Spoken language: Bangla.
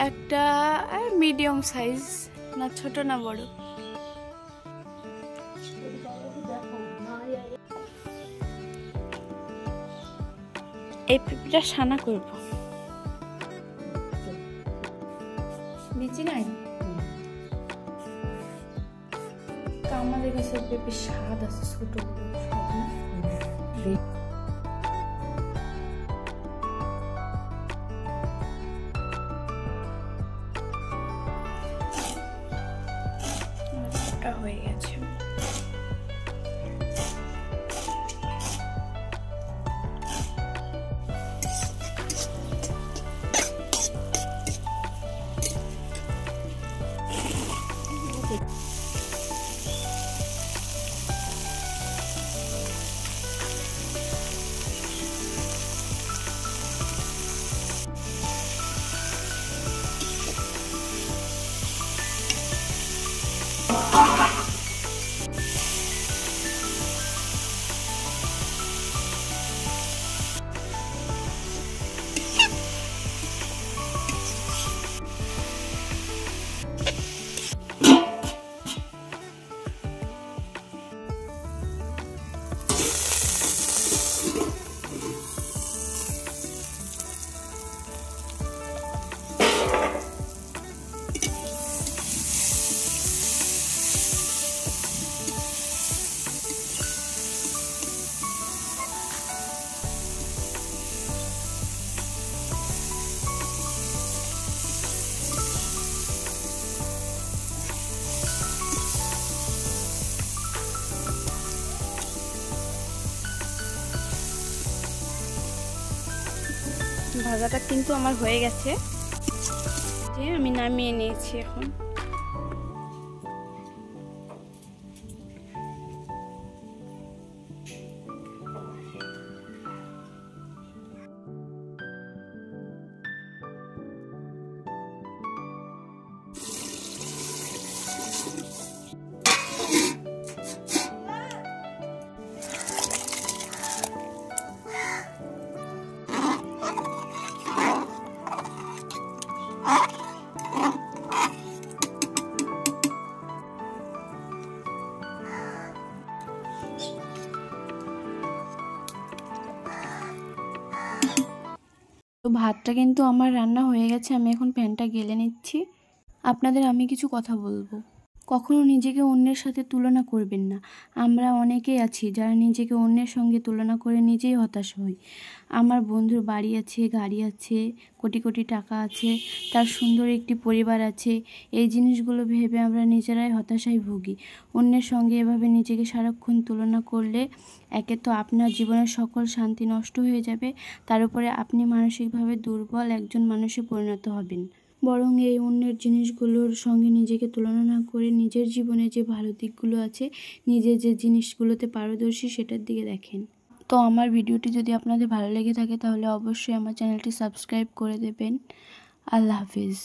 একটা মিডিয়াম সাইজ, না ছোট না বড়। এই পেঁপেটা সানা করব। বিচি নাই আমাদের কাছে পেঁপে স্বাদ আছে, ছোট হয়ে গেছে। ভাজাটা কিন্তু আমার হয়ে গেছে, যে আমি নামিয়ে নিয়েছি এখন। তো ভাতটা কিন্তু আমার রান্না হয়ে গেছে, আমি এখন প্যানটা গেলে নিচ্ছি। আপনাদের আমি কিছু কথা বলবো। কখনো নিজেকে অন্যের সাথে তুলনা করবেন না। আমরা অনেকেই আছি যারা নিজেকে অন্যের সঙ্গে তুলনা করে নিজেই হতাশ হই। আমার বন্ধুর বাড়ি আছে, গাড়ি আছে, কোটি কোটি টাকা আছে, তার সুন্দর একটি পরিবার আছে। এই জিনিসগুলো ভেবে আমরা নিজেরাই হতাশায় ভুগি। অন্যের সঙ্গে এভাবে নিজেকে সারাক্ষণ তুলনা করলে একে তো আপনার জীবনের সকল শান্তি নষ্ট হয়ে যাবে, তার উপরে আপনি মানসিকভাবে দুর্বল একজন মানুষে পরিণত হবেন। বরং এই অন্যের জিনিসগুলোর সঙ্গে নিজেকে তুলনা না করে নিজের জীবনে যে ভালো দিকগুলো আছে, নিজের যে জিনিসগুলোতে পারদর্শী, সেটার দিকে দেখেন। তো আমার ভিডিওটি যদি আপনাদের ভালো লেগে থাকে তাহলে অবশ্যই আমার চ্যানেলটি সাবস্ক্রাইব করে দেবেন। আল্লাহ হাফিজ।